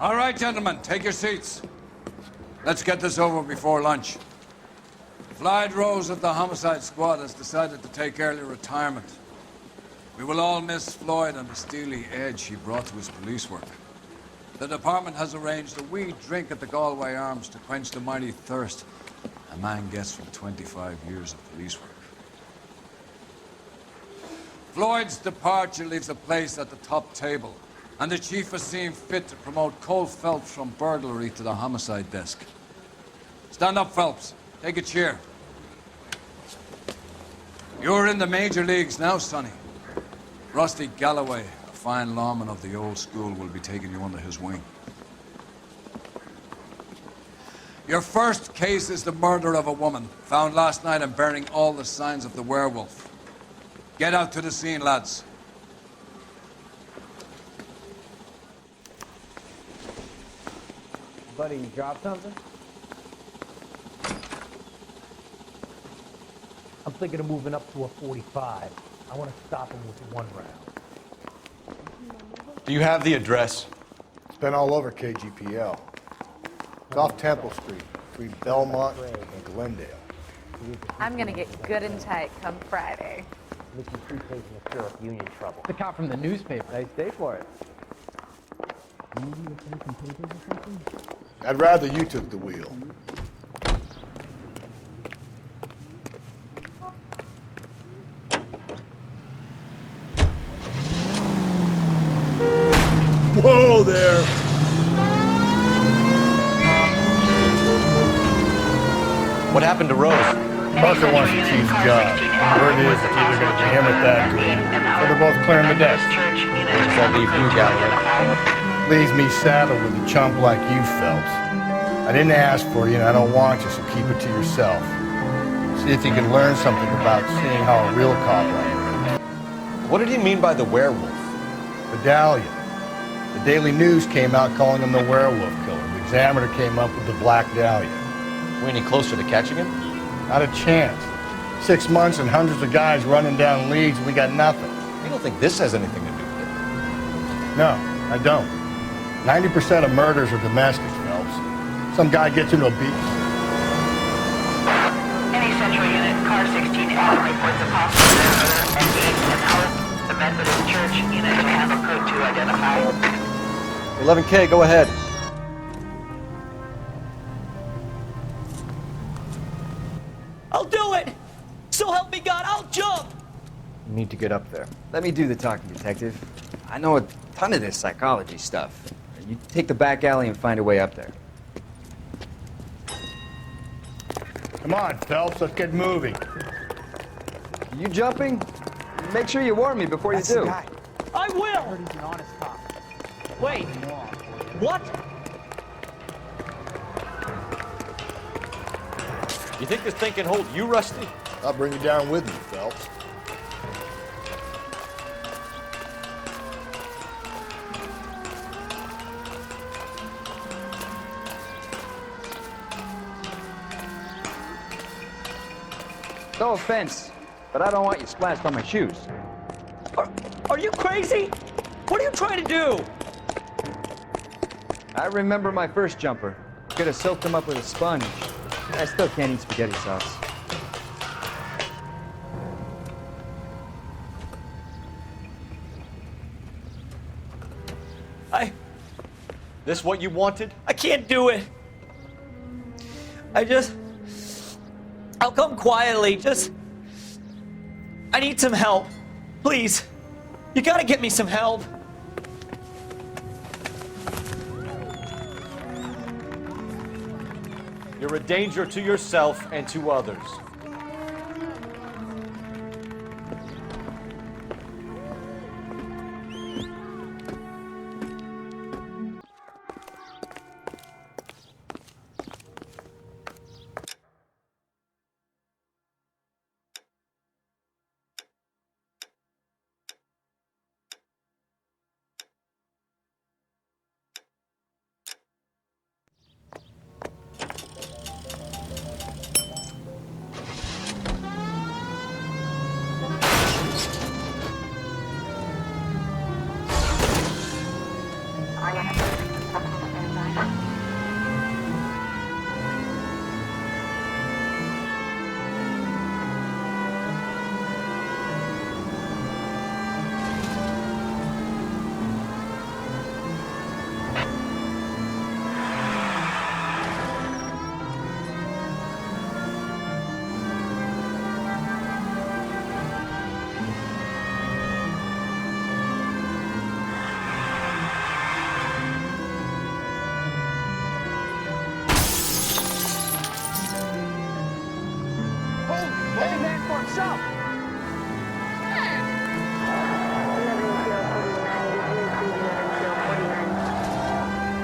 All right, gentlemen, take your seats. Let's get this over before lunch. Floyd Rose of the Homicide Squad has decided to take early retirement. We will all miss Floyd and the steely edge he brought to his police work. The department has arranged a wee drink at the Galway Arms to quench the mighty thirst a man gets from 25 years of police work. Floyd's departure leaves a place at the top table, and the chief has seen fit to promote Cole Phelps from burglary to the homicide desk. Stand up, Phelps. Take a chair. You're in the major leagues now, Sonny. Rusty Galloway, a fine lawman of the old school, will be taking you under his wing. Your first case is the murder of a woman, found last night and bearing all the signs of the werewolf. Get out to the scene, lads. Buddy, you dropped something? I'm thinking of moving up to a 45. I want to stop him with one round. Do you have the address? It's been all over KGPL. It's off Temple Street, between Belmont and Glendale. I'm gonna get good and tight come Friday. Missing 3 pages of Sheriff Union trouble. The cop from the newspaper. Nice day for it. I'd rather you took the wheel. Whoa there! What happened to Rose? Parker wants the chief's job. Word is it's either going to be him or that dude. So they're both clearing the desk. Does that leave you, Galloway? Leaves me saddled with a chump like you, Phelps. I didn't ask for you and I don't want you, so keep it to yourself. See if you can learn something about seeing how a real cop operates. What did he mean by the werewolf? Medallion. The Daily News came out calling him the werewolf killer. The Examiner came up with the Black Dahlia. We any closer to catching him? Not a chance. 6 months and hundreds of guys running down leads, and we got nothing. You don't think this has anything to do with it? No, I don't. 90% of murders are domestic, Phelps. Some guy gets into a beat. Any central unit, car 16L reports a possible murder at 8 House, the Methodist Church. Unit to handle code 2 identified. 11K, go ahead. I'll do it! So help me God, I'll jump! You need to get up there. Let me do the talking, Detective. I know a ton of this psychology stuff. You take the back alley and find a way up there. Come on, Phelps, let's get moving. You jumping? Make sure you warn me before you do. I will! I heard he's an honest cop. Wait, what? You think this thing can hold you, Rusty? I'll bring you down with me, Phelps. No offense, but I don't want you splashed on my shoes. Are you crazy? What are you trying to do? I remember my first jumper. Could have soaked him up with a sponge. I still can't eat spaghetti sauce. This what you wanted? I can't do it. I'll come quietly, I need some help. Please. You gotta get me some help. You're a danger to yourself and to others.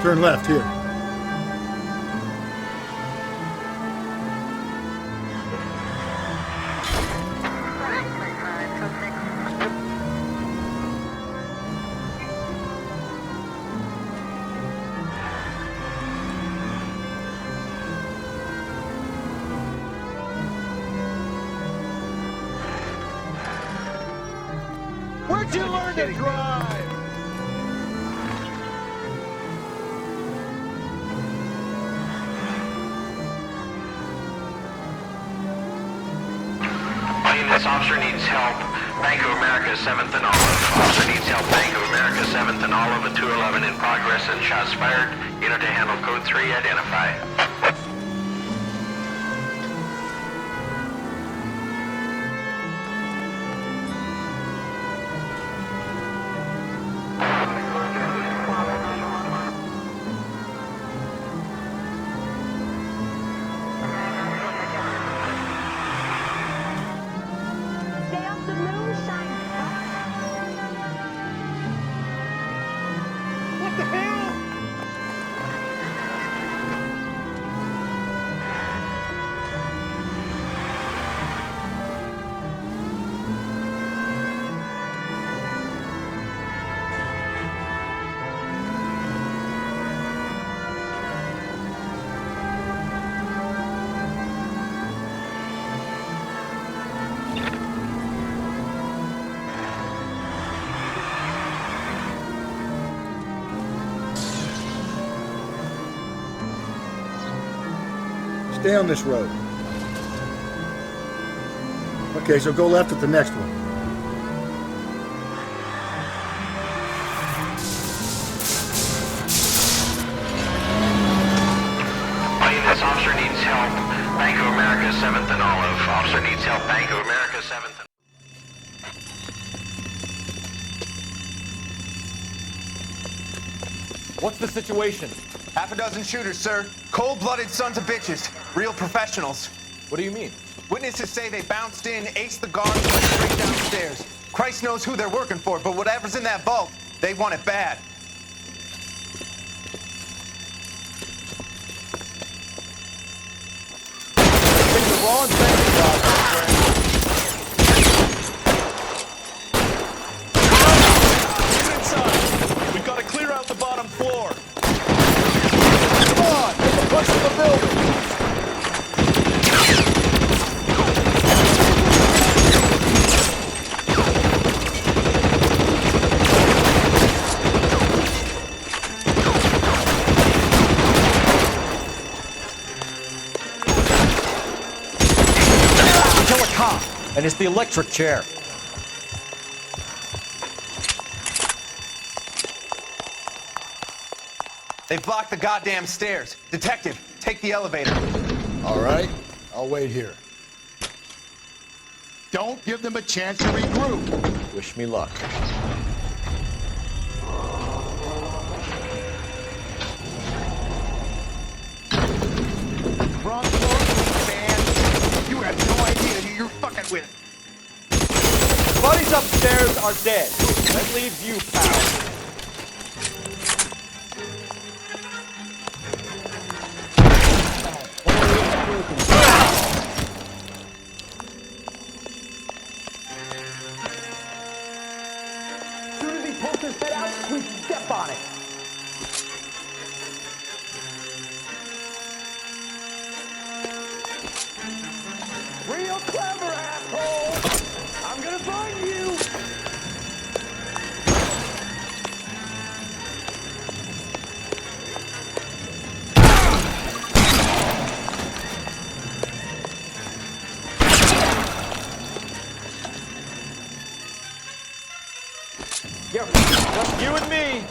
Turn left here. Where'd you learn to drive? This officer needs help. Bank of America, 7th and Olive. Officer needs help. Bank of America, 7th and Olive, and 211 in progress and shots fired. Unit to handle code 3, identify. Stay on this road. Okay, so go left at the next one. This officer needs help. Bank of America, 7th and Olive. Officer needs help. Bank of America, 7th and... What's the situation? Half a dozen shooters, sir. Cold-blooded sons of bitches. Real professionals. What do you mean? Witnesses say they bounced in, aced the guards, and went straight downstairs. Christ knows who they're working for, but whatever's in that vault, they want it bad. It's the wrong thing, Doc. Get inside! We've got to clear out the bottom floor. Come on, take a push in the building. Kill a cop, and it's the electric chair. They've blocked the goddamn stairs. Detective, take the elevator. All right, I'll wait here. Don't give them a chance to regroup. Wish me luck. Wrong floor, man. You have no idea who you're fucking with. The buddies upstairs are dead. That leaves you, pal. Soon as he pulls his head out, we step on it. Real clever, asshole! I'm gonna find you! Just you and me.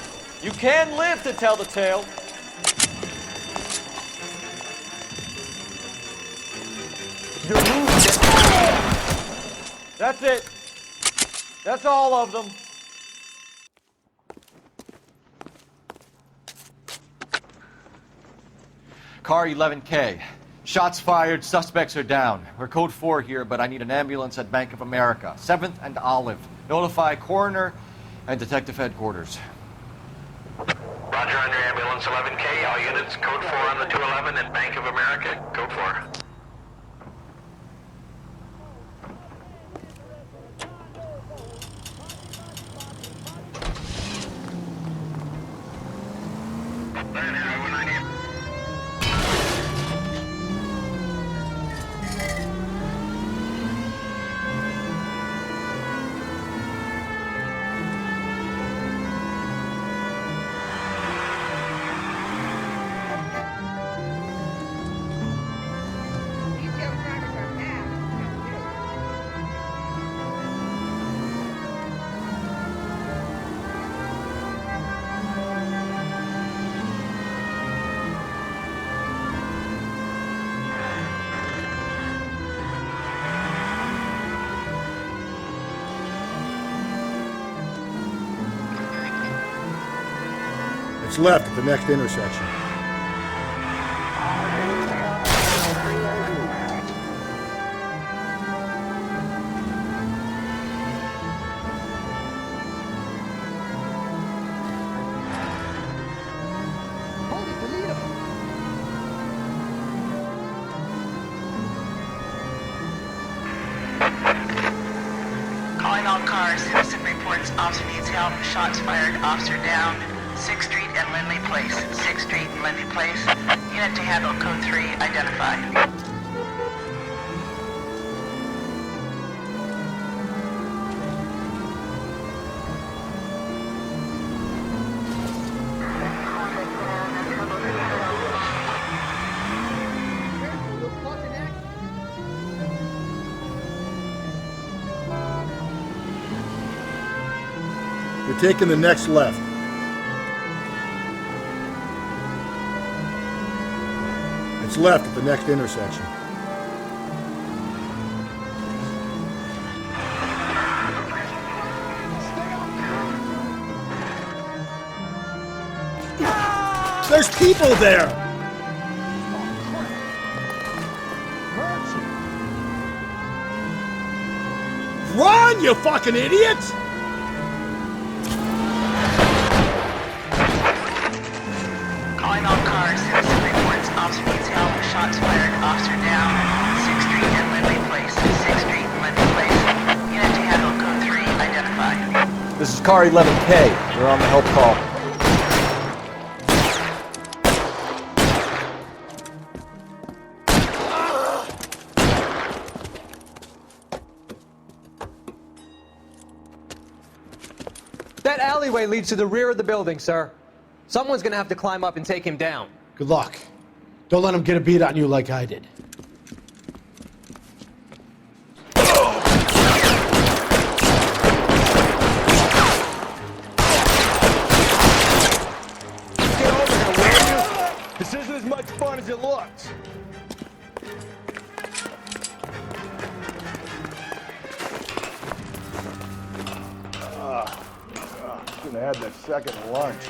You can live to tell the tale. You're losing. That's it. That's all of them. Car 11K. Shots fired, suspects are down. We're code 4 here, but I need an ambulance at Bank of America. 7th and Olive. Notify coroner and detective headquarters. Roger on your ambulance 11K. All units, code 4 on the 211 at Bank of America. Code 4. It's left at the next intersection. Calling all cars. Citizen reports officer needs help. Shots fired. Officer down. 6th Street and Lindley Place. 6th Street and Lindley Place. Unit to handle code 3 identified. You're taking the next left. It's left at the next intersection. There's people there! Run, you fucking idiots! Calling all cars. Citizen reports officer needs help. Shots fired. Officer down. 6th Street and Lindley Place. 6th Street and Lindley Place. Unit to handle code 3 identified. This is car 11K. We're on the help call. That alleyway leads to the rear of the building, sir. Someone's gonna have to climb up and take him down. Good luck. Don't let him get a beat on you like I did. Get over here, will you? This isn't as much fun as it looks. Should have had that second lunch.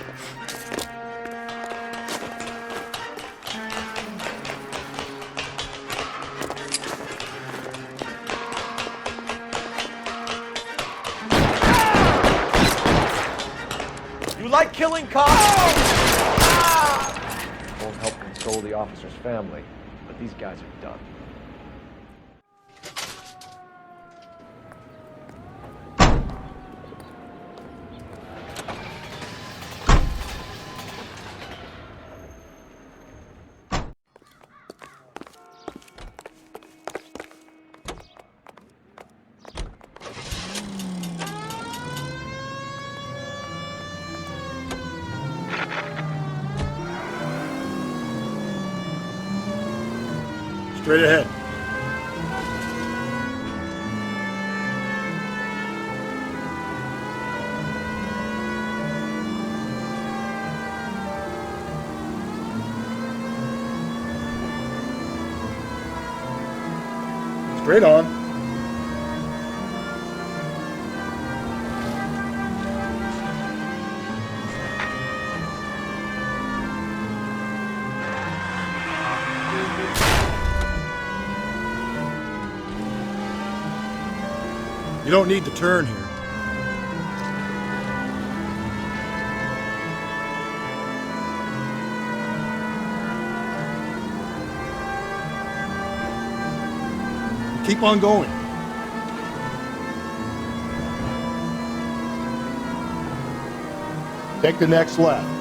You like killing cops? Won't help console the officer's family, but these guys are done. Straight ahead. Straight on. You don't need to turn here. Keep on going. Take the next left.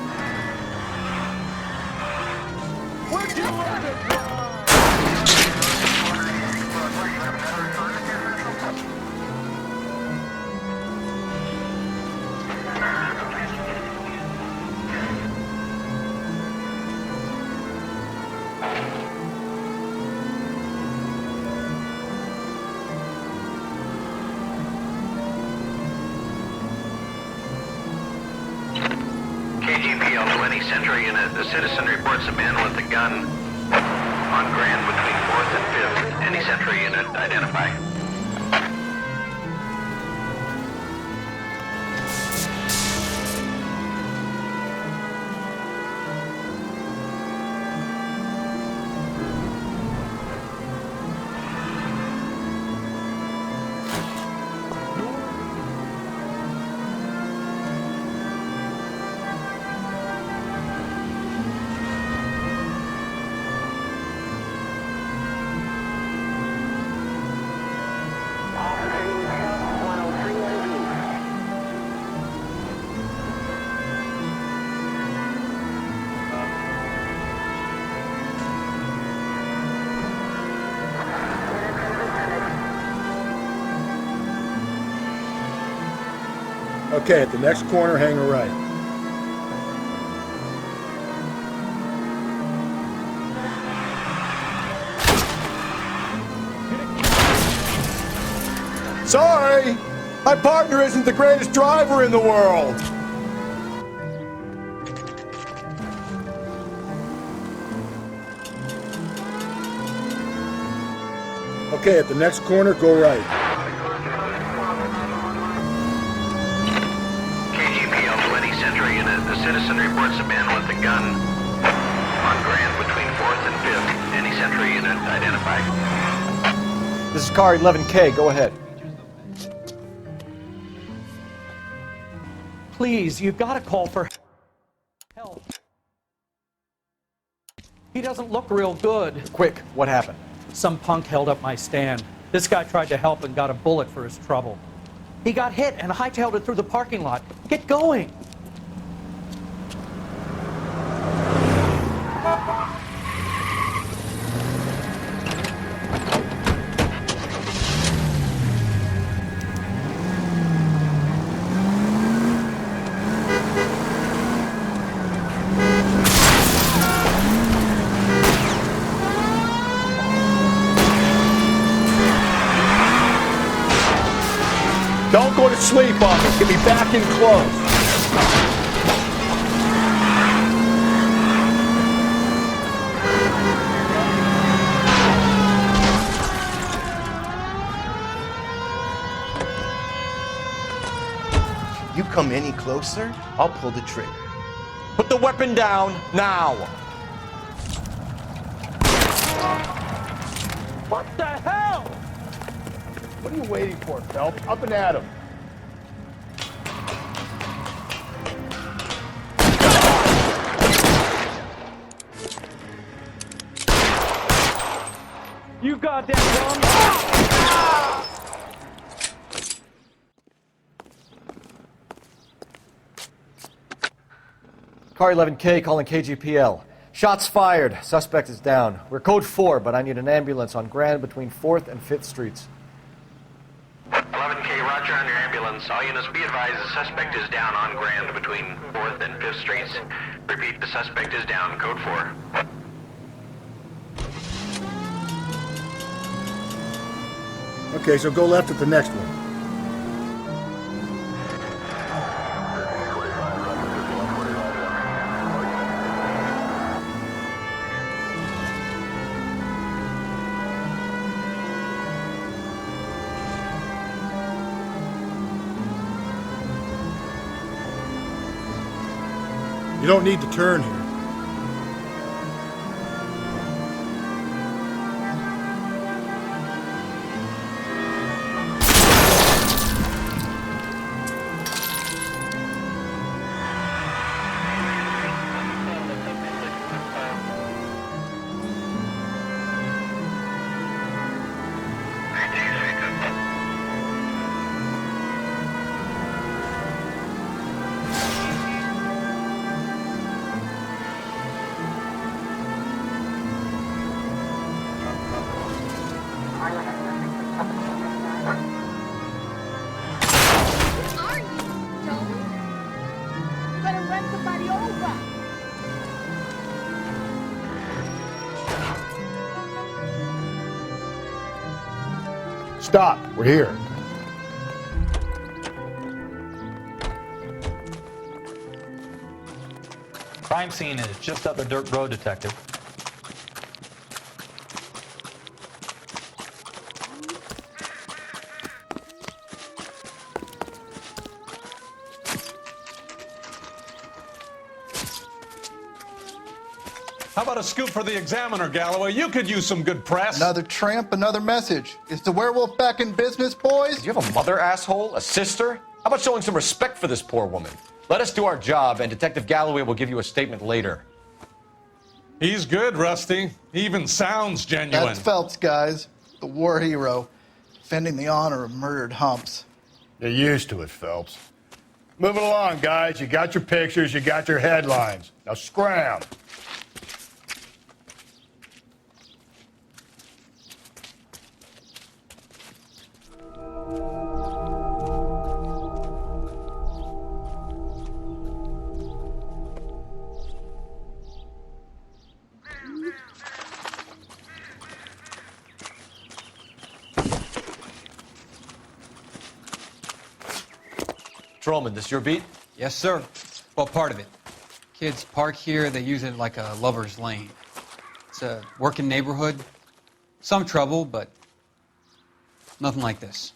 KGPL 20 Century Unit. The citizen reports a man with a gun on Grand between 4th and 5th. Any Century Unit identify. Okay, at the next corner, hang a right. Sorry! My partner isn't the greatest driver in the world! Okay, at the next corner, go right. KGPL 20 Century Unit. The citizen reports a man with a gun on Grand between 4th and 5th. Any Century Unit identify. This is car 11K. Go ahead. Please, you've got to call for help. He doesn't look real good. Quick, what happened? Some punk held up my stand. This guy tried to help and got a bullet for his trouble. He got hit and hightailed it through the parking lot. Get going! Don't go to sleep on me. Get me back in close. You come any closer, I'll pull the trigger. Put the weapon down now. What the hell? What are you waiting for, Phelps? Up and at him. You goddamn bum! Car 11K calling KGPL. Shots fired. Suspect is down. We're code 4, but I need an ambulance on Grand between 4th and 5th Streets. 11K, roger on your ambulance. All units be advised the suspect is down on Grand between 4th and 5th Streets. Repeat, the suspect is down. Code 4. Okay, so go left at the next one. You don't need to turn here. Run somebody over. Stop. We're here. Crime scene is just up the dirt road, Detective. How about a scoop for the Examiner, Galloway? You could use some good press. Another tramp, another message. Is the werewolf back in business, boys? Do you have a mother, asshole? A sister? How about showing some respect for this poor woman? Let us do our job, and Detective Galloway will give you a statement later. He's good, Rusty. He even sounds genuine. That's Phelps, guys. The war hero. Defending the honor of murdered humps. You're used to it, Phelps. Moving along, guys. You got your pictures, you got your headlines. Now scram. Patrolman, this your beat? Yes, sir. Well, part of it. Kids park here, they use it like a lover's lane. It's a working neighborhood. Some trouble, but nothing like this.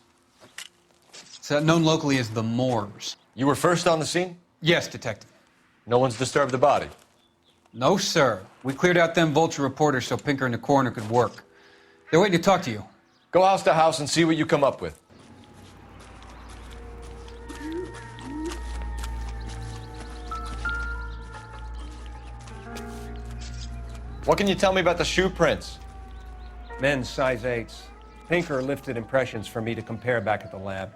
It's known locally as the Moors. You were first on the scene? Yes, Detective. No one's disturbed the body? No, sir. We cleared out them vulture reporters so Pinker and the coroner could work. They're waiting to talk to you. Go house to house and see what you come up with. What can you tell me about the shoe prints? Men's size 8s. Pinker lifted impressions for me to compare back at the lab.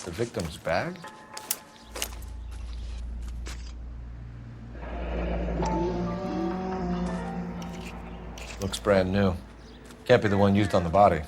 The victim's bag? Looks brand new. Can't be the one used on the body.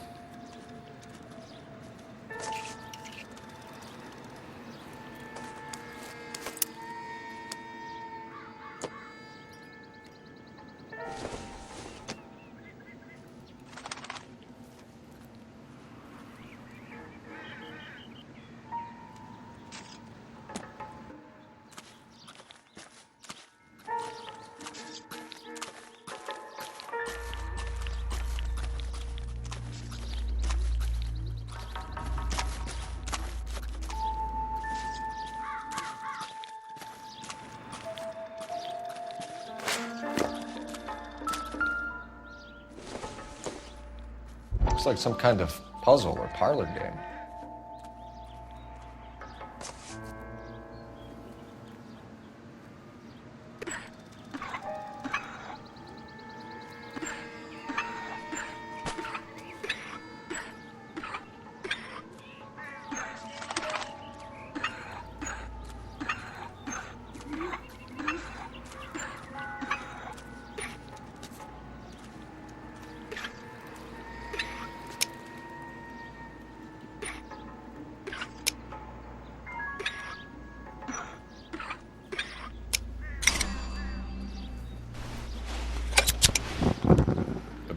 Looks like some kind of puzzle or parlor game.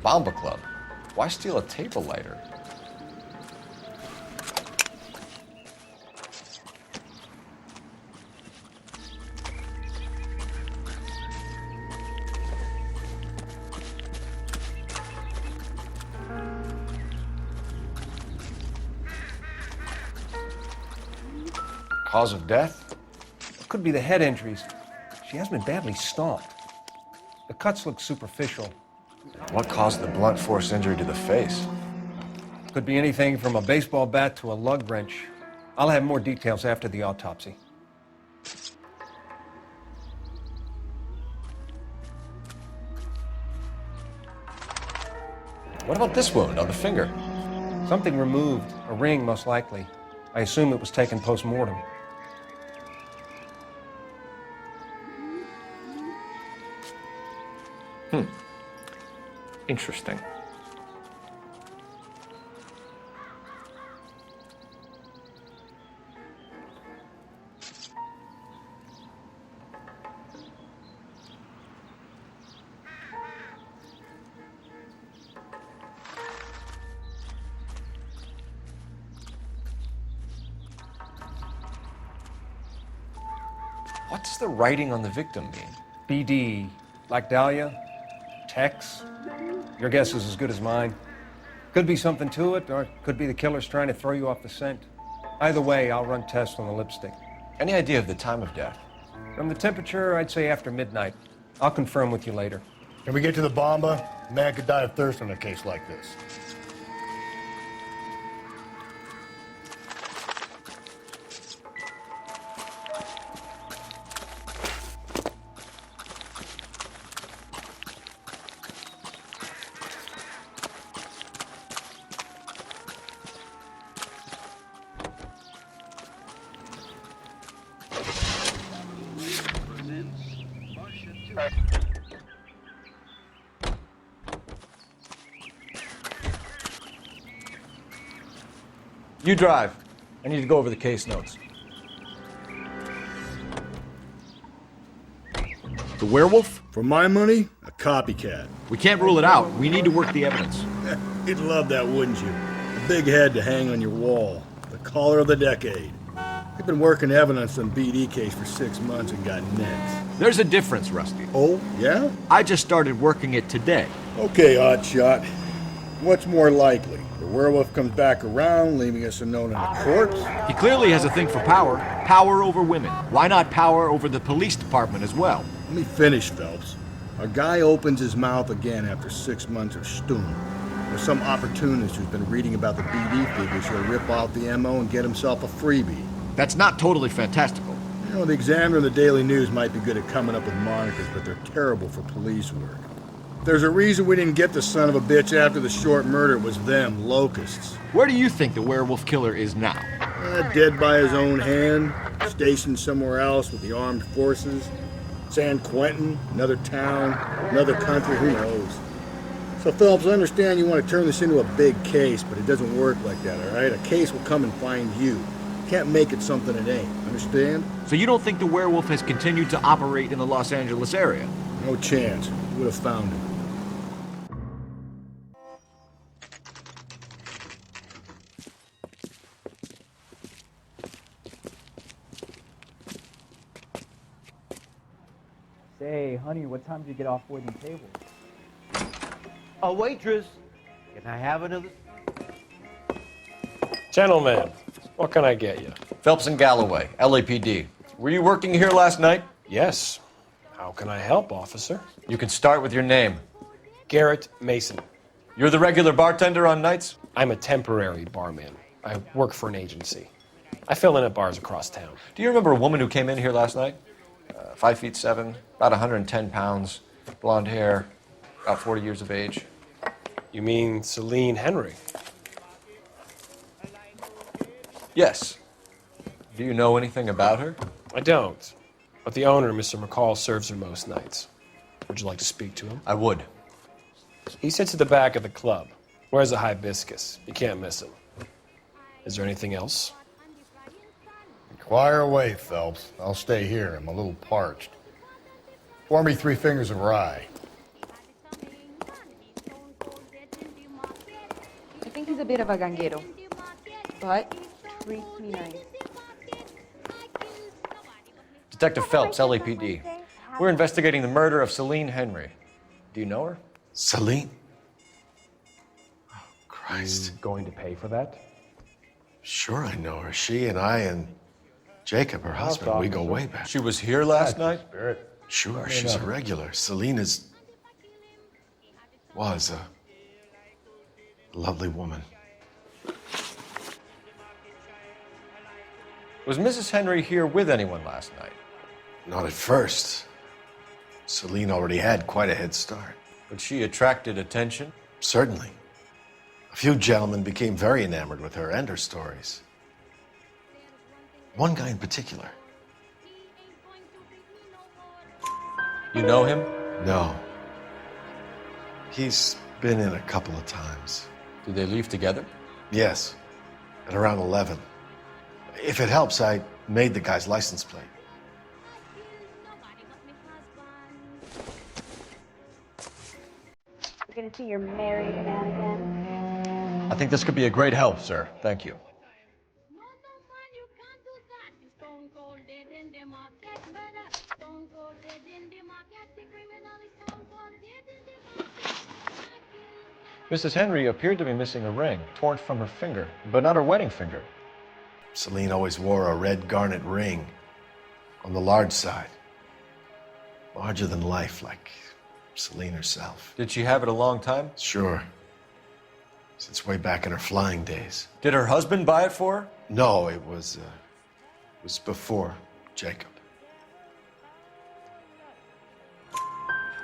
Bomba Club. Why steal a table lighter? Cause of death? It could be the head injuries. She has been badly stomped. The cuts look superficial. What caused the blunt force injury to the face? Could be anything from a baseball bat to a lug wrench. I'll have more details after the autopsy. What about this wound on the finger? Something removed, a ring most likely. I assume it was taken post-mortem. Interesting. What's the writing on the victim mean? BD, like Dahlia, Tex. Your guess is as good as mine. Could be something to it, or it could be the killer's trying to throw you off the scent. Either way, I'll run tests on the lipstick. Any idea of the time of death? From the temperature, I'd say after midnight. I'll confirm with you later. Can we get to the bomba? A man could die of thirst in a case like this. You drive. I need to go over the case notes. The werewolf? For my money, a copycat. We can't rule it out. We need to work the evidence. You'd love that, wouldn't you? A big head to hang on your wall. The caller of the decade. They've been working evidence on BD case for 6 months and got necks. There's a difference, Rusty. Oh, yeah? I just started working it today. Okay, Oddshot. What's more likely? The werewolf comes back around, leaving us unknown in a corpse? He clearly has a thing for power. Power over women. Why not power over the police department as well? Let me finish, Phelps. A guy opens his mouth again after 6 months of stewing. There's some opportunist who's been reading about the BD figures who'll rip out the MO and get himself a freebie. That's not totally fantastical. You know, the Examiner and the Daily News might be good at coming up with monikers, but they're terrible for police work. There's a reason we didn't get the son of a bitch after the short murder. It was them, locusts. Where do you think the werewolf killer is now? Dead by his own hand, stationed somewhere else with the armed forces. San Quentin, another town, another country, who knows? So, Phelps, I understand you want to turn this into a big case, but it doesn't work like that, all right? A case will come and find you. You can't make it something it ain't, understand? So you don't think the werewolf has continued to operate in the Los Angeles area? No chance. You would have found him. Say, honey, what time did you get off waiting tables? A waitress. Can I have another? Gentlemen, what can I get you? Phelps and Galloway, LAPD. Were you working here last night? Yes. How can I help, officer? You can start with your name. Garrett Mason. You're the regular bartender on nights? I'm a temporary barman. I work for an agency. I fill in at bars across town. Do you remember a woman who came in here last night? 5'7", about 110 pounds, blonde hair, about 40 years of age. You mean Celine Henry? Yes. Do you know anything about her? I don't. But the owner, Mr. McCall, serves her most nights. Would you like to speak to him? I would. He sits at the back of the club. Wears a hibiscus. You can't miss him. Is there anything else? Inquire away, Phelps. I'll stay here. I'm a little parched. Pour me 3 fingers of rye. I think he's a bit of a ganguero, but treats me nice. Detective Phelps, LAPD. We're investigating the murder of Celine Henry. Do you know her? Celine? Oh, Christ. You going to pay for that? Sure, I know her. She and I and Jacob, her husband, we go way back. She was here last night? Sure, she's a regular. Celine was a lovely woman. Was Mrs. Henry here with anyone last night? Not at first. Celine already had quite a head start. But she attracted attention? Certainly. A few gentlemen became very enamored with her and her stories. One guy in particular. You know him? No. He's been in a couple of times. Did they leave together? Yes, at around 11. If it helps, I made the guy's license plate. We're gonna see you're married, man. I think this could be a great help, sir. Thank you. Mrs. Henry appeared to be missing a ring, torn from her finger, but not her wedding finger. Celine always wore a red garnet ring on the large side. Larger than life, like Celine herself. Did she have it a long time? Sure. Since way back in her flying days. Did her husband buy it for her? No, it was before Jacob.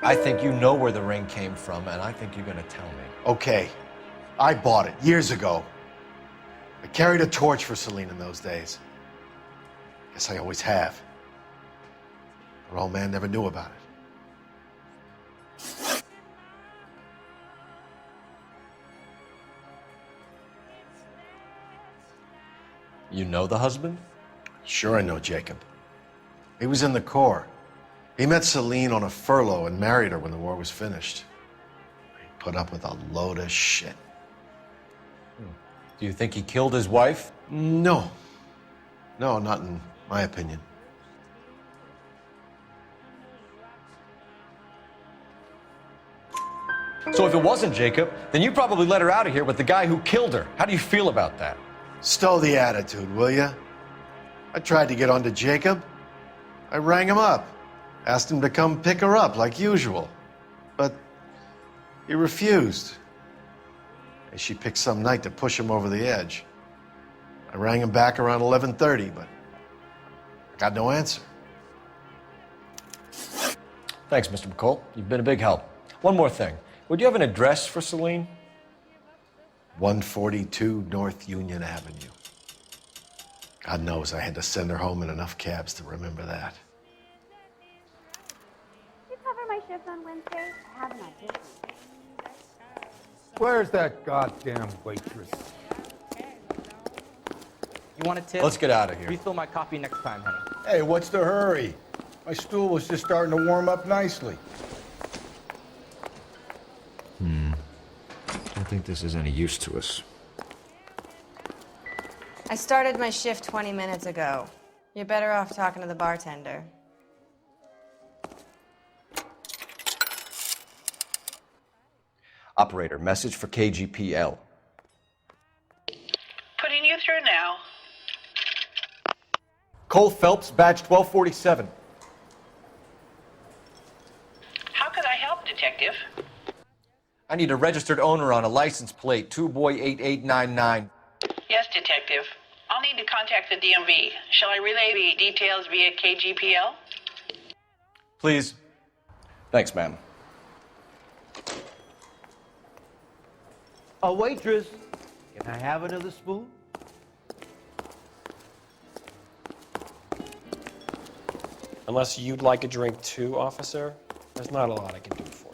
I think you know where the ring came from, and I think you're gonna tell me. Okay, I bought it years ago. I carried a torch for Celine in those days. Guess I always have. Her old man never knew about it. You know the husband? Sure I know Jacob. He was in the Corps. He met Celine on a furlough and married her when the war was finished. He put up with a load of shit. Do you think he killed his wife? No. No, not in my opinion. So if it wasn't Jacob, then you probably let her out of here with the guy who killed her. How do you feel about that? Stow the attitude, will ya? I tried to get onto Jacob. I rang him up. Asked him to come pick her up like usual. But he refused. And she picked some night to push him over the edge. I rang him back around 11:30, but I got no answer. Thanks, Mr. McCall. You've been a big help. One more thing. Would you have an address for Celine? 142 North Union Avenue. God knows I had to send her home in enough cabs to remember that. You cover my shift on Wednesday? I have an audition. Where's that goddamn waitress? You want a tip? Let's get out of here. Refill my coffee next time, honey. Hey, what's the hurry? My stool was just starting to warm up nicely. Don't think this is any use to us. I started my shift 20 minutes ago. You're better off talking to the bartender. Operator, message for KGPL. Putting you through now. Cole Phelps, badge 1247. How could I help, Detective? I need a registered owner on a license plate, 2boy8899. Yes, Detective. I'll need to contact the DMV. Shall I relay the details via KGPL? Please. Thanks, ma'am. A waitress, can I have another spoon? Unless you'd like a drink too, officer, there's not a lot I can do for you.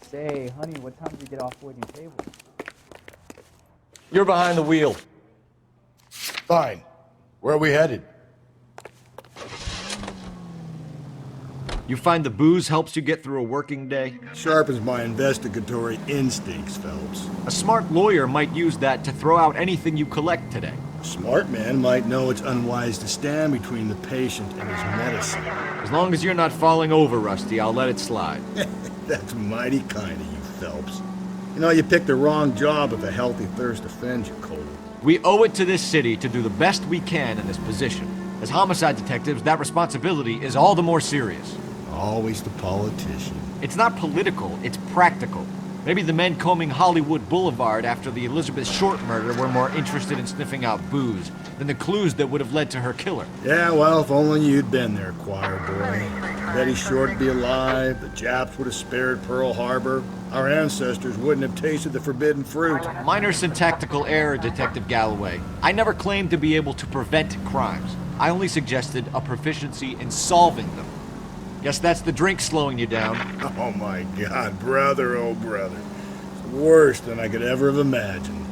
Say, honey, what time did you get off waiting table? You're behind the wheel. Fine. Where are we headed? You find the booze helps you get through a working day? Sharpens my investigatory instincts, Phelps. A smart lawyer might use that to throw out anything you collect today. A smart man might know it's unwise to stand between the patient and his medicine. As long as you're not falling over, Rusty, I'll let it slide. That's mighty kind of you, Phelps. You know, you picked the wrong job if a healthy thirst offends you, Cole. We owe it to this city to do the best we can in this position. As homicide detectives, that responsibility is all the more serious. Always the politician. It's not political, it's practical. Maybe the men combing Hollywood Boulevard after the Elizabeth Short murder were more interested in sniffing out booze than the clues that would have led to her killer. Yeah, well, if only you'd been there, choir boy. Betty Short'd be alive, the Japs would have spared Pearl Harbor, our ancestors wouldn't have tasted the forbidden fruit. Minor syntactical error, Detective Galloway. I never claimed to be able to prevent crimes. I only suggested a proficiency in solving them. Guess that's the drink slowing you down. Oh my God, brother, oh brother. It's worse than I could ever have imagined.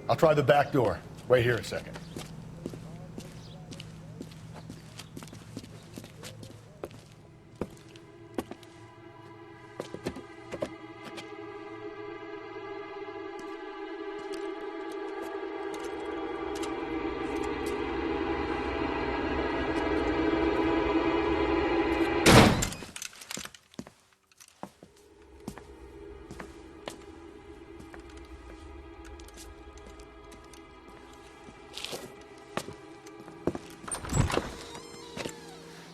I'll try the back door. Wait here a second.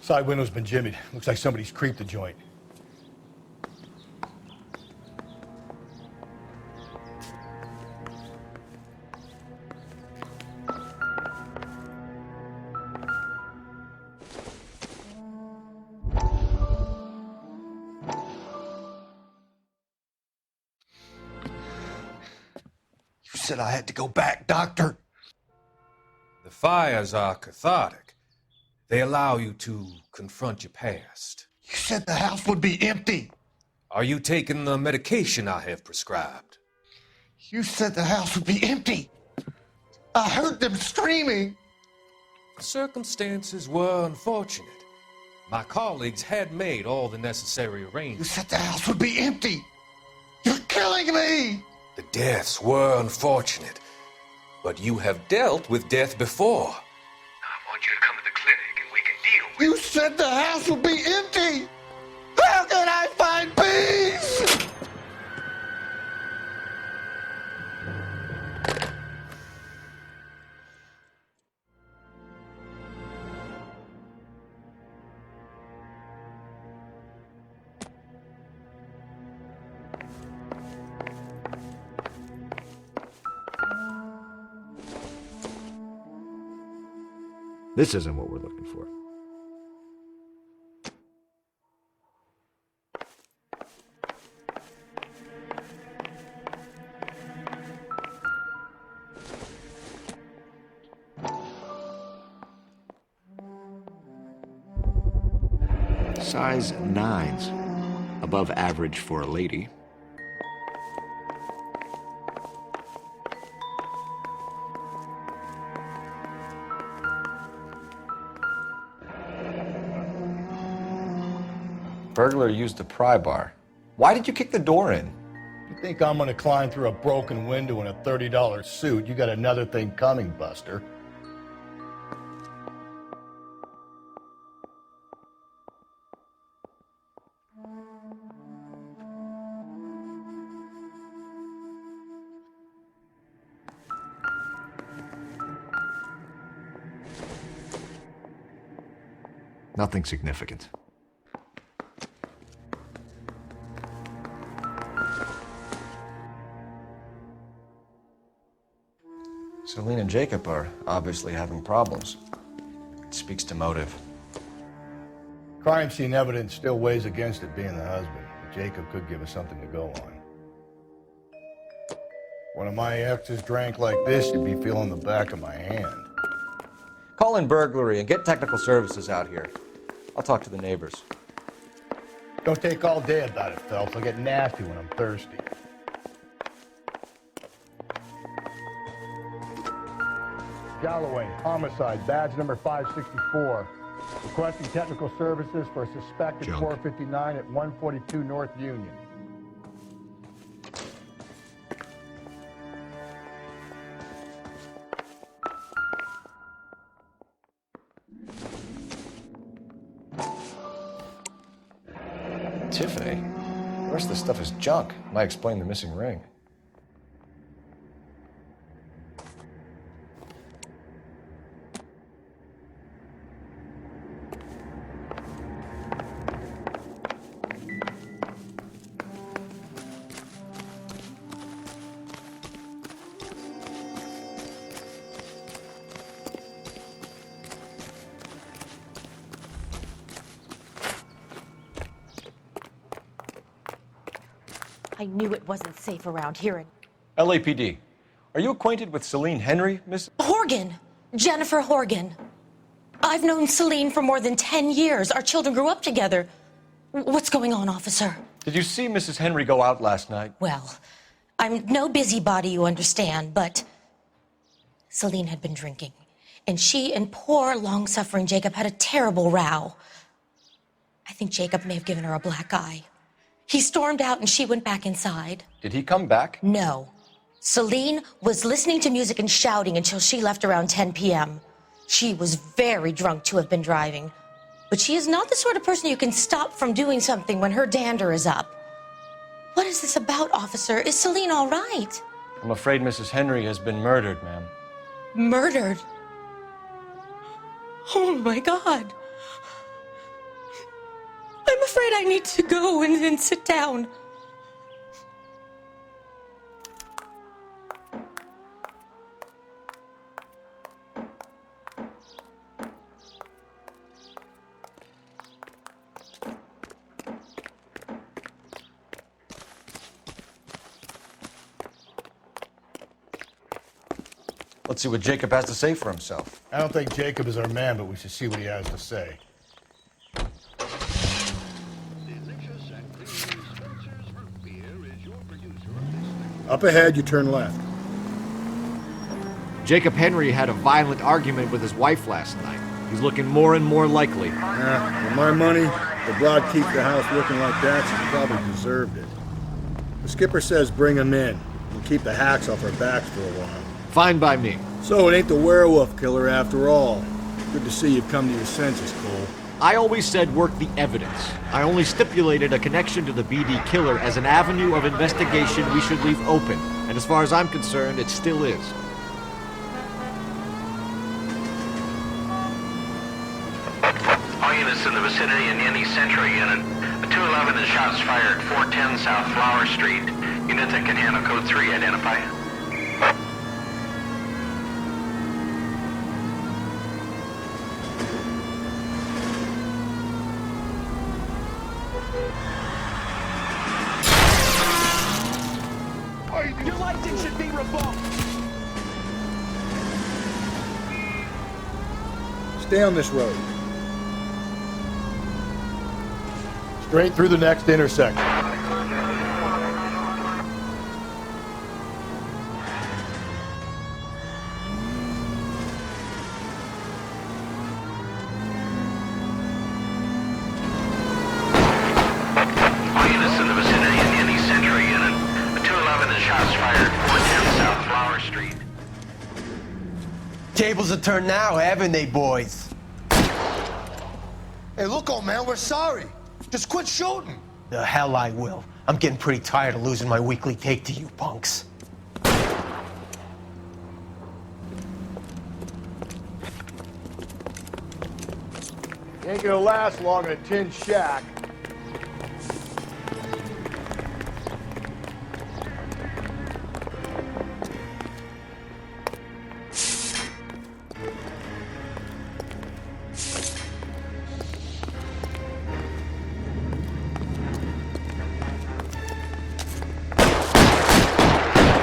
Side window's been jimmied. Looks like somebody's creeped the joint. You said I had to go back, Doctor. The fires are cathartic. They allow you to confront your past. You said the house would be empty. Are you taking the medication I have prescribed? You said the house would be empty. I heard them screaming. The circumstances were unfortunate. My colleagues had made all the necessary arrangements. You said the house would be empty. You're killing me. The deaths were unfortunate, but you have dealt with death before. I want you to come to the clinic and we can deal with You said the house would be empty. How can I find peace? This isn't what we're looking for. Size 9s. Above average for a lady. Burglar used a pry bar. Why did you kick the door in? You think I'm gonna climb through a broken window in a $30 suit? You got another thing coming, Buster. Nothing significant. Celine and Jacob are obviously having problems. It speaks to motive. Crime scene evidence still weighs against it being the husband. Jacob could give us something to go on. One of my exes drank like this, you'd be feeling the back of my hand. Call in burglary and get technical services out here. I'll talk to the neighbors. Don't take all day about it, Phelps. I'll get nasty when I'm thirsty. Galloway, homicide, badge number 564. Requesting technical services for a suspected 459 at 142 North Union. Tiffany? The rest of the stuff is junk. Might explain the missing ring. I knew it wasn't safe around here. LAPD. Are you acquainted with Celine Henry, Miss? Horgan! Jennifer Horgan. I've known Celine for more than 10 years. Our children grew up together. What's going on, officer? Did you see Mrs. Henry go out last night? Well, I'm no busybody, you understand, but Celine had been drinking, and she and poor, long-suffering Jacob had a terrible row. I think Jacob may have given her a black eye. He stormed out, and she went back inside. Did he come back? No. Celine was listening to music and shouting until she left around 10 p.m. She was very drunk to have been driving, but she is not the sort of person you can stop from doing something when her dander is up. What is this about, officer? Is Celine all right? I'm afraid Mrs. Henry has been murdered, ma'am. Murdered? Oh, my God. I'm afraid I need to go and sit down. Let's see what Jacob has to say for himself. I don't think Jacob is our man, but we should see what he has to say. Up ahead, you turn left. Jacob Henry had a violent argument with his wife last night. He's looking more and more likely. For my money, the broad keeps the house looking like that, she probably deserved it. The skipper says bring him in. We'll keep the hacks off our backs for a while. Fine by me. So it ain't the werewolf killer after all. Good to see you've come to your senses, Cole. I always said work the evidence. I only stipulated a connection to the BD killer as an avenue of investigation we should leave open. And as far as I'm concerned, it still is. All units in the vicinity in any Central unit. A 211 and shots fired, 410 South Flower Street. Unit that can handle code 3, identify. Your license should be revoked. Stay on this road. Straight through the next intersection. All units in the vicinity in any Central unit. A 211 and shots fired, 410 South Flower Street. Tables are turned now, haven't they, boys? Hey, look, old man, we're sorry. Just quit shooting. The hell I will. I'm getting pretty tired of losing my weekly take to you punks. Ain't gonna last long in a tin shack.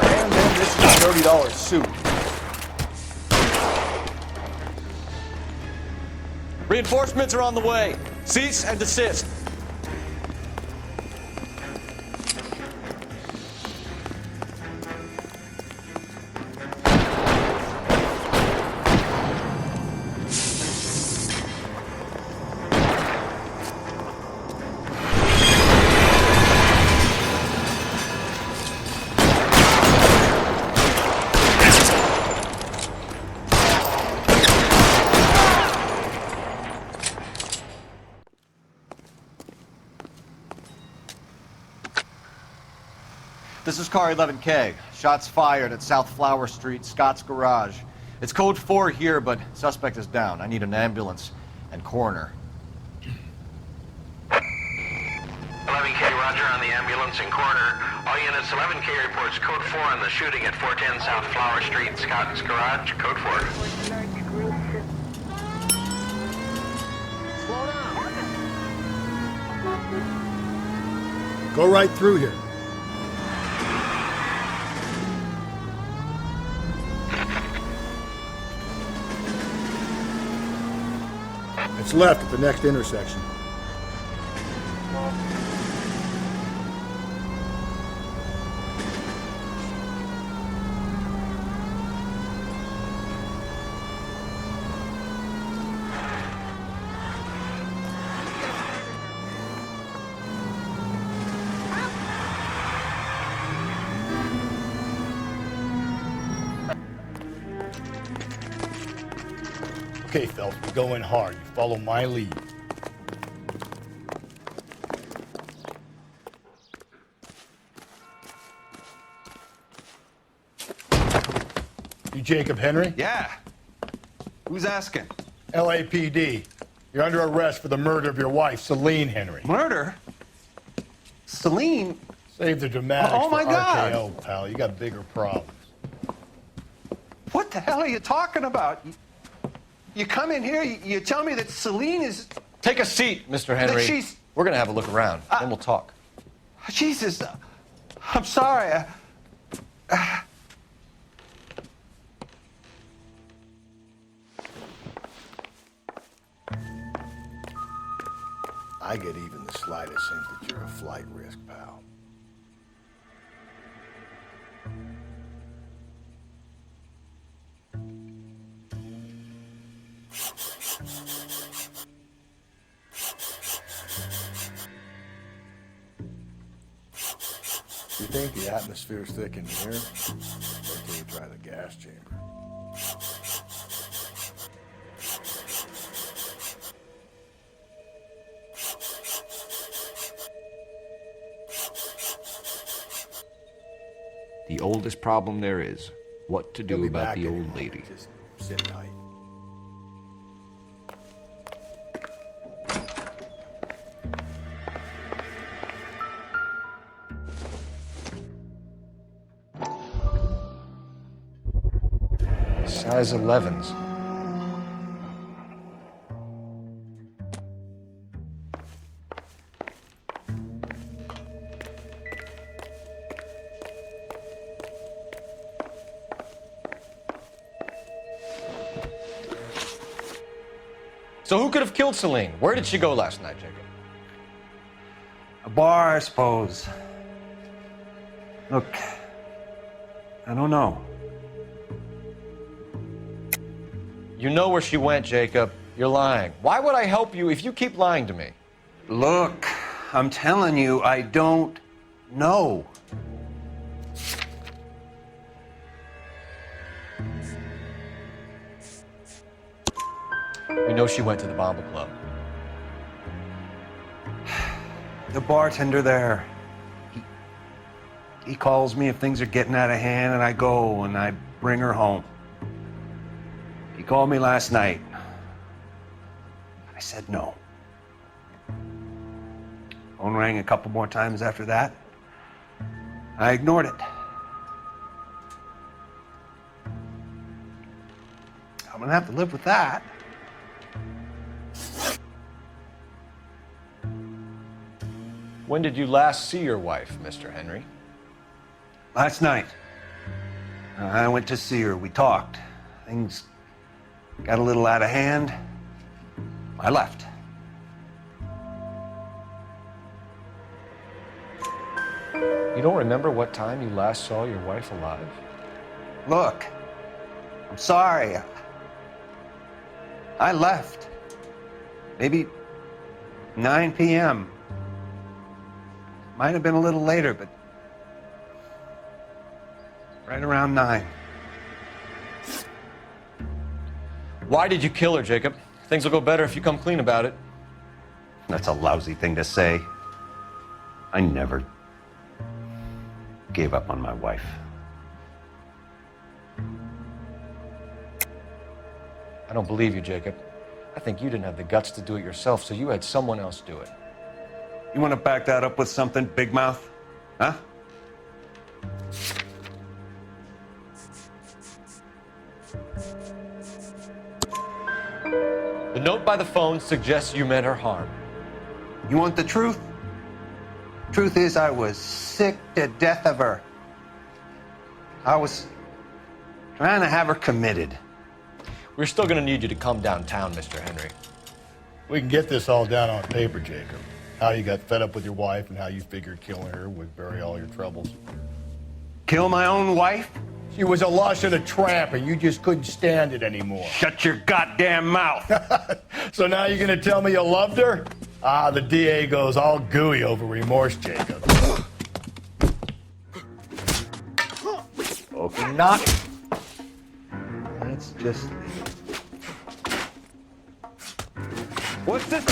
And then this is a $30 suit. Reinforcements are on the way. Cease and desist. This is car 11K. Shots fired at South Flower Street, Scott's Garage. It's code 4 here, but suspect is down. I need an ambulance and coroner. 11K, roger on the ambulance and coroner. All units, 11K reports code 4 on the shooting at 410 South Flower Street, Scott's Garage, code 4. Go right through here. It's left at the next intersection. Okay, Phelps, we go in hard. You follow my lead. You Jacob Henry? Yeah. Who's asking? LAPD. You're under arrest for the murder of your wife, Celine Henry. Murder? Celine? Save the dramatics Oh, my for God. RKO, pal. You got bigger problems. What the hell are you talking about? You come in here, you tell me that Celine is... Take a seat, Mr. Henry. That she's... We're gonna have a look around, then we'll talk. Jesus, I'm sorry. I get even the slightest hint that you're a flight risk, pal. You think the atmosphere's thick in here? Wait till you try the gas chamber. The oldest problem there is, what to do about the old lady. Just sit tight. Size 11s. So who could have killed Celine? Where did she go last night, Jacob? A bar, I suppose. Look, I don't know. You know where she went, Jacob. You're lying. Why would I help you if you keep lying to me? Look, I'm telling you, I don't know. We know she went to the Bomba Club. The bartender there, he calls me if things are getting out of hand, and I go and I bring her home. He called me last night. I said no. Phone rang a couple more times after that. I ignored it. I'm gonna have to live with that. When did you last see your wife, Mr. Henry? Last night. I went to see her. We talked. Things got a little out of hand. I left. You don't remember what time you last saw your wife alive? Look, I'm sorry. I left. Maybe 9 p.m. Might have been a little later, but right around 9. Why did you kill her, Jacob? Things will go better if you come clean about it. That's a lousy thing to say. I never gave up on my wife. I don't believe you, Jacob. I think you didn't have the guts to do it yourself, so you had someone else do it. You want to back that up with something, Big Mouth? Huh? The note by the phone suggests you meant her harm. You want the truth? Truth is, I was sick to death of her. I was trying to have her committed. We're still gonna need you to come downtown, Mr. Henry. We can get this all down on paper, Jacob. How you got fed up with your wife and how you figured killing her would bury all your troubles. Kill my own wife? She was a lush and a tramp, and you just couldn't stand it anymore. Shut your goddamn mouth. So now you're gonna tell me you loved her? Ah, the DA goes all gooey over remorse, Jacob. Okay, not. Let's just leave it. What's this?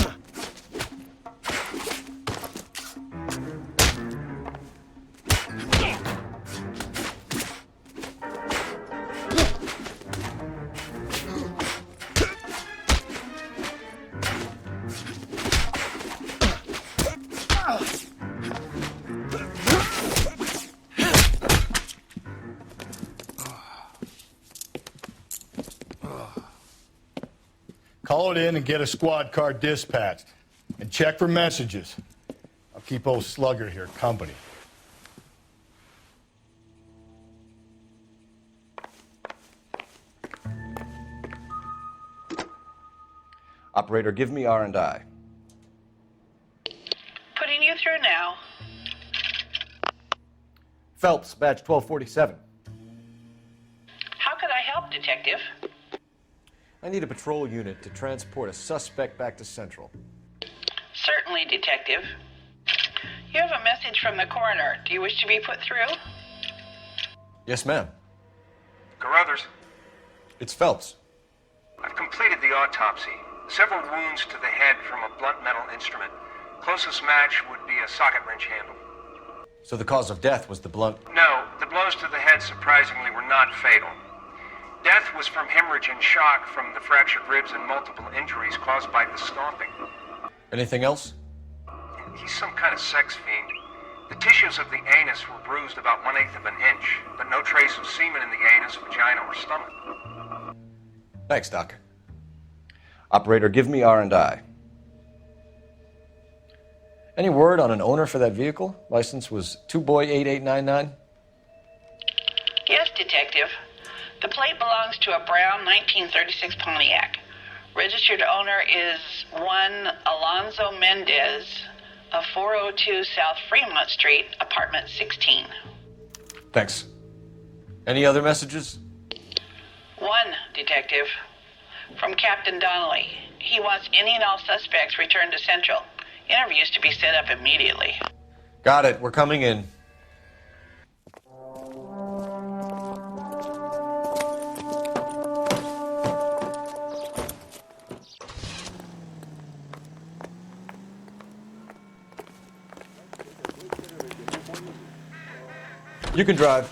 Call it in and get a squad car dispatched. And check for messages. I'll keep old Slugger here company. Operator, give me R&I. Putting you through now. Phelps, badge 1247. How could I help, Detective? I need a patrol unit to transport a suspect back to Central. Certainly, Detective. You have a message from the coroner. Do you wish to be put through? Yes, ma'am. Carruthers, It's Phelps. I've completed the autopsy. Several wounds to the head from a blunt metal instrument. Closest match would be a socket wrench handle. So the cause of death was the blunt... No, the blows to the head surprisingly were not fatal. Death was from hemorrhage and shock from the fractured ribs and multiple injuries caused by the stomping. Anything else? He's some kind of sex fiend. The tissues of the anus were bruised about 1/8 of an inch, but no trace of semen in the anus, vagina, or stomach. Thanks, Doc. Operator, give me R&I. Any word on an owner for that vehicle? License was 2boy8899. Yes, Detective. The plate belongs to a brown 1936 Pontiac. Registered owner is one Alonzo Mendez of 402 South Fremont Street, apartment 16. Thanks. Any other messages? One, Detective. From Captain Donnelly. He wants any and all suspects returned to Central. Interviews to be set up immediately. Got it. We're coming in. You can drive.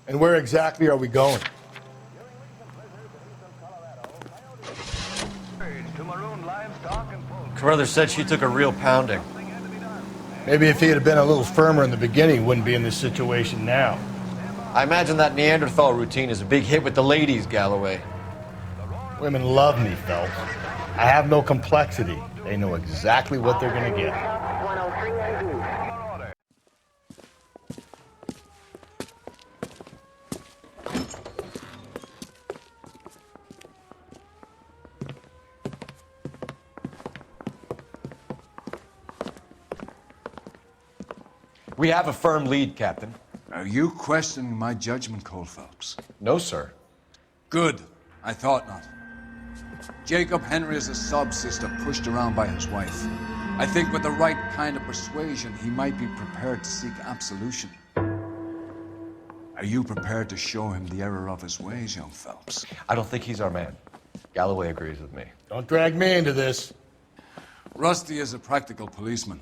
And where exactly are we going? Carruthers said she took a real pounding. Maybe if he had been a little firmer in the beginning, he wouldn't be in this situation now. I imagine that Neanderthal routine is a big hit with the ladies, Galloway. Women love me, Phelps. I have no complexity. They know exactly what they're gonna get. We have a firm lead, Captain. Are you questioning my judgment, Cole Phelps? No, sir. Good. I thought not. Jacob Henry is a sub-sister pushed around by his wife. I think with the right kind of persuasion, he might be prepared to seek absolution. Are you prepared to show him the error of his ways, young Phelps? I don't think he's our man. Galloway agrees with me. Don't drag me into this. Rusty is a practical policeman.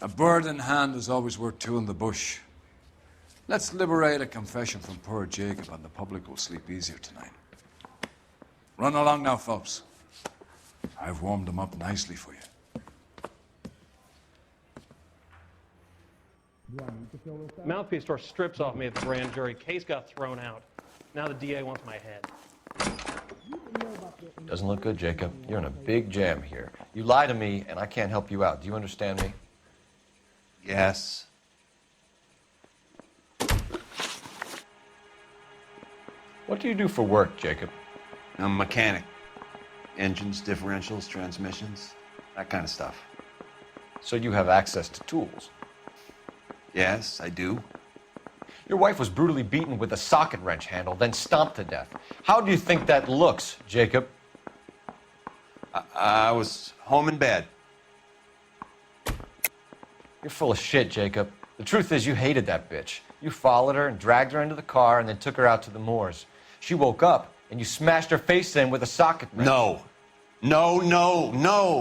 A bird in hand is always worth two in the bush. Let's liberate a confession from poor Jacob, and the public will sleep easier tonight. Run along now, Phelps. I've warmed them up nicely for you. Mouthpiece tore strips off me at the grand jury. Case got thrown out. Now the DA wants my head. Doesn't look good, Jacob. You're in a big jam here. You lie to me, and I can't help you out. Do you understand me? Yes. What do you do for work, Jacob? I'm a mechanic. Engines, differentials, transmissions, that kind of stuff. So you have access to tools? Yes, I do. Your wife was brutally beaten with a socket wrench handle, then stomped to death. How do you think that looks, Jacob? I was home in bed. You're full of shit, Jacob. The truth is you hated that bitch. You followed her and dragged her into the car and then took her out to the moors. She woke up and you smashed her face in with a socket wrench. No. No.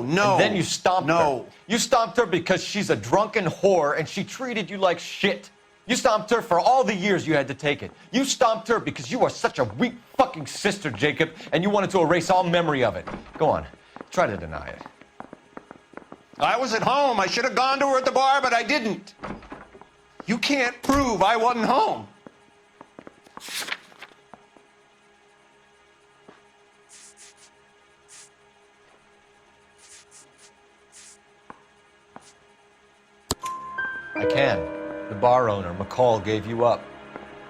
And then you stomped her. You stomped her because she's a drunken whore and she treated you like shit. You stomped her for all the years you had to take it. You stomped her because you are such a weak fucking sister, Jacob, and you wanted to erase all memory of it. Go on. Try to deny it. I was at home. I should have gone to her at the bar, but I didn't. You can't prove I wasn't home. I can. The bar owner, McCall, gave you up.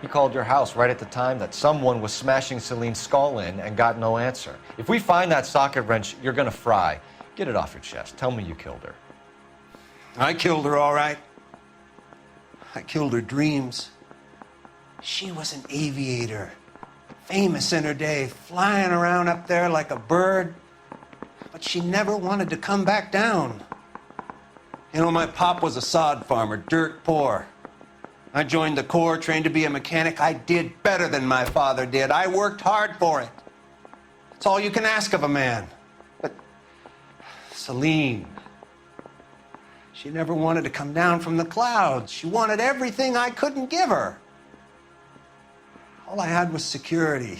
He called your house right at the time that someone was smashing Celine's skull in and got no answer. If we find that socket wrench, you're gonna fry. Get it off your chest. Tell me you killed her. I killed her, all right. I killed her dreams. She was an aviator, famous in her day, flying around up there like a bird. But she never wanted to come back down. You know, my pop was a sod farmer, dirt poor. I joined the Corps, trained to be a mechanic. I did better than my father did. I worked hard for it. That's all you can ask of a man. But Celine, she never wanted to come down from the clouds. She wanted everything I couldn't give her. All I had was security.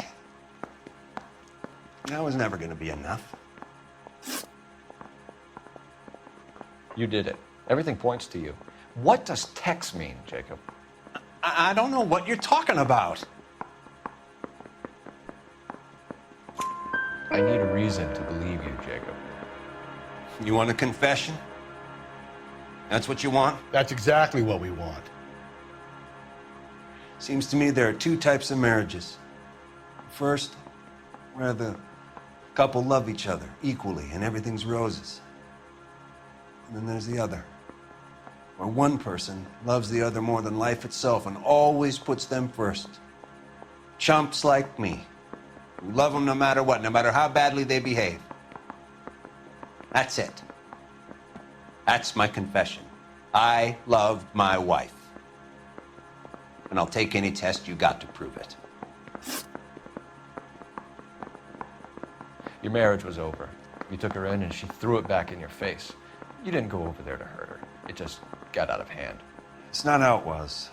That was never going to be enough. You did it. Everything points to you. What does Tex mean, Jacob? I don't know what you're talking about. I need a reason to believe you, Jacob. You want a confession? That's what you want? That's exactly what we want. Seems to me there are two types of marriages. First, where the couple love each other equally and everything's roses. And then there's the other, where one person loves the other more than life itself and always puts them first. Chumps like me, who love them no matter what, no matter how badly they behave. That's it. That's my confession. I loved my wife. And I'll take any test you got to prove it. Your marriage was over. You took her in and she threw it back in your face. You didn't go over there to hurt her. It just got out of hand. It's not how it was.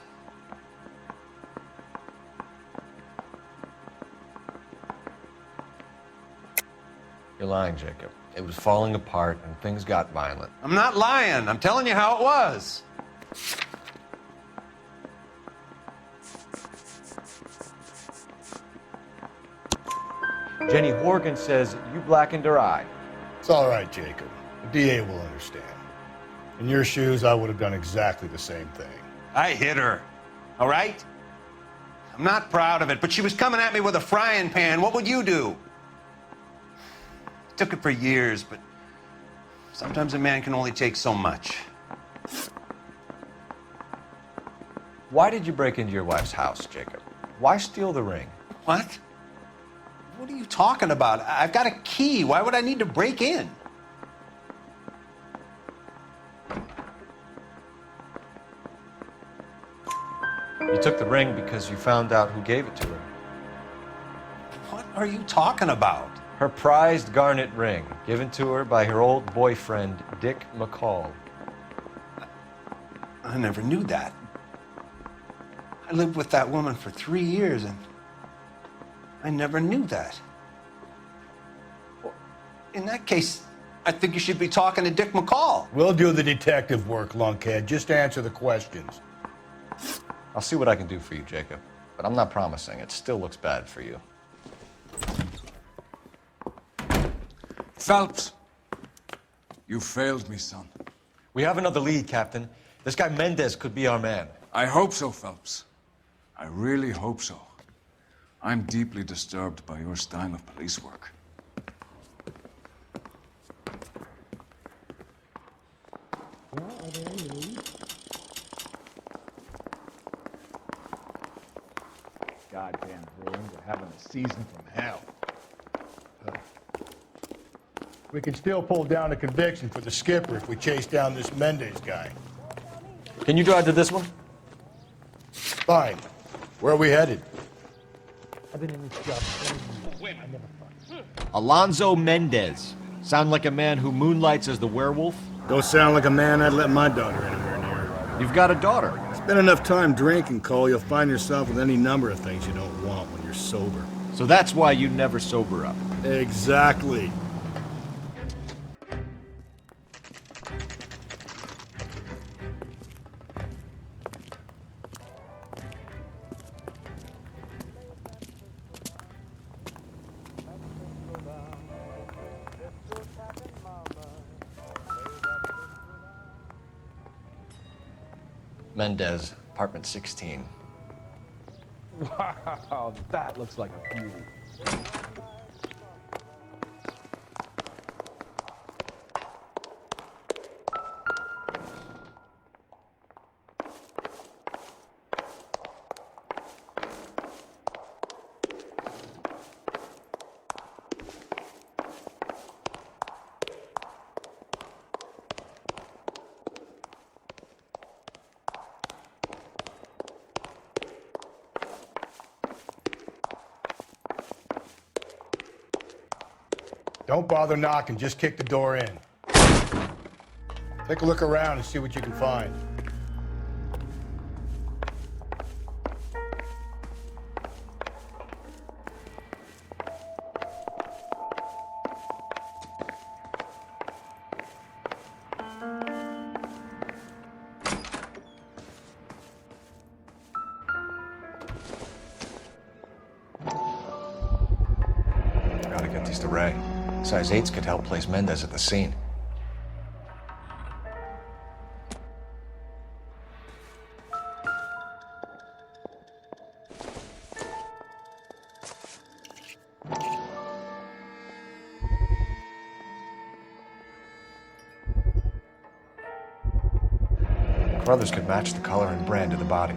You're lying, Jacob. It was falling apart and things got violent. I'm not lying. I'm telling you how it was. Jenny Horgan says you blackened her eye. It's all right, Jacob. The DA will understand. In your shoes, I would have done exactly the same thing. I hit her, all right? I'm not proud of it, but she was coming at me with a frying pan. What would you do? Took it for years, but sometimes a man can only take so much. Why did you break into your wife's house, Jacob? Why steal the ring? What? What are you talking about? I've got a key. Why would I need to break in? You took the ring because you found out who gave it to her. What are you talking about? Her prized garnet ring, given to her by her old boyfriend, Dick McCall. I never knew that. I lived with that woman for 3 years, and I never knew that. Well, in that case, I think you should be talking to Dick McCall. We'll do the detective work, lunkhead. Just answer the questions. I'll see what I can do for you, Jacob. But I'm not promising. It still looks bad for you. Phelps, you failed me, son. We have another lead, Captain. This guy Mendez could be our man. I hope so, Phelps. I really hope so. I'm deeply disturbed by your style of police work. goddamn ruins are having a season from hell. We can still pull down a conviction for the skipper if we chase down this Mendez guy. Can you drive to this one? Fine. Where are we headed? I've been in this job 20 years. I never fucked. Alonzo Mendez. Sound like a man who moonlights as the werewolf? Don't sound like a man I'd let my daughter anywhere near. You've got a daughter. Spend enough time drinking, Cole, you'll find yourself with any number of things you don't want when you're sober. So that's why you never sober up. Exactly. Mendez, apartment 16. Wow, that looks like a beauty. Don't bother knocking, just kick the door in. Take a look around and see what you can find. Gotta get these to Ray. Size 8s could help place Mendez at the scene. Brothers could match the color and brand of the body.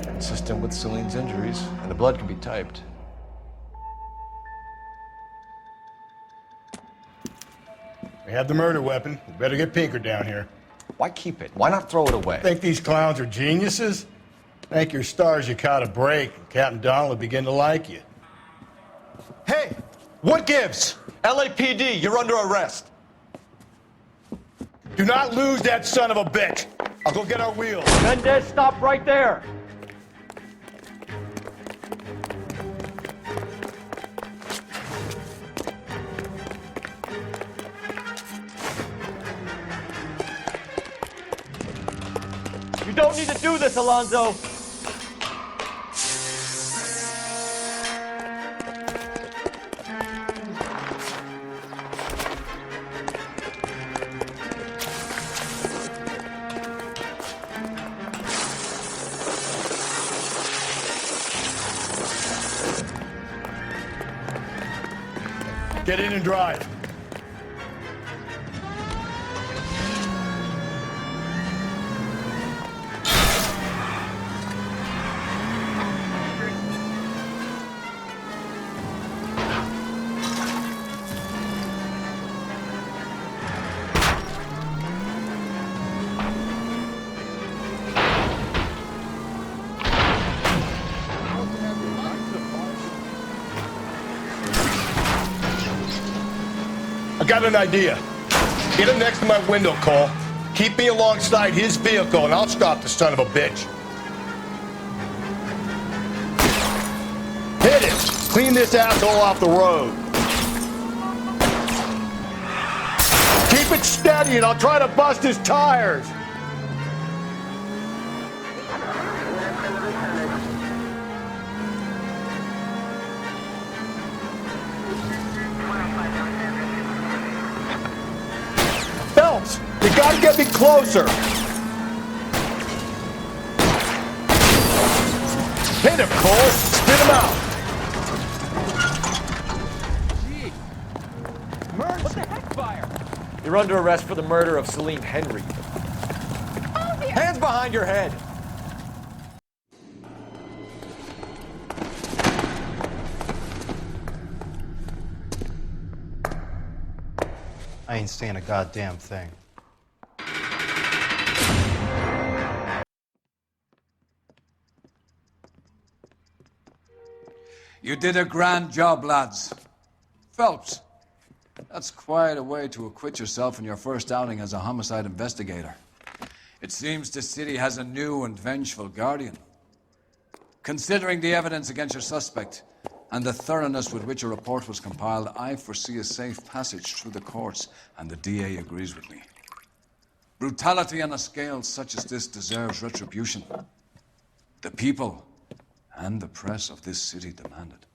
Consistent with Celine's injuries, and the blood can be typed. We have the murder weapon. We better get Pinker down here. Why keep it? Why not throw it away? Think these clowns are geniuses? Thank your stars you caught a break, and Captain Donald will begin to like you. Hey! What gives? LAPD, you're under arrest. Do not lose that son of a bitch. I'll go get our wheels. Mendez, stop right there. You don't need to do this, Alonzo. Get in and drive. I got an idea. Get him next to my window, Cole. Keep me alongside his vehicle, and I'll stop the son of a bitch. Hit him! Clean this asshole off the road. Keep it steady, and I'll try to bust his tires. Phelps, you gotta get me closer. Hit him, Cole. Get him out! What the heck, fire? You're under arrest for the murder of Celine Henry. Hands behind your head! I ain't saying a goddamn thing. You did a grand job, lads. Phelps, that's quite a way to acquit yourself in your first outing as a homicide investigator. It seems the city has a new and vengeful guardian. Considering the evidence against your suspect and the thoroughness with which a report was compiled, I foresee a safe passage through the courts, and the DA agrees with me. Brutality on a scale such as this deserves retribution. The people and the press of this city demand it.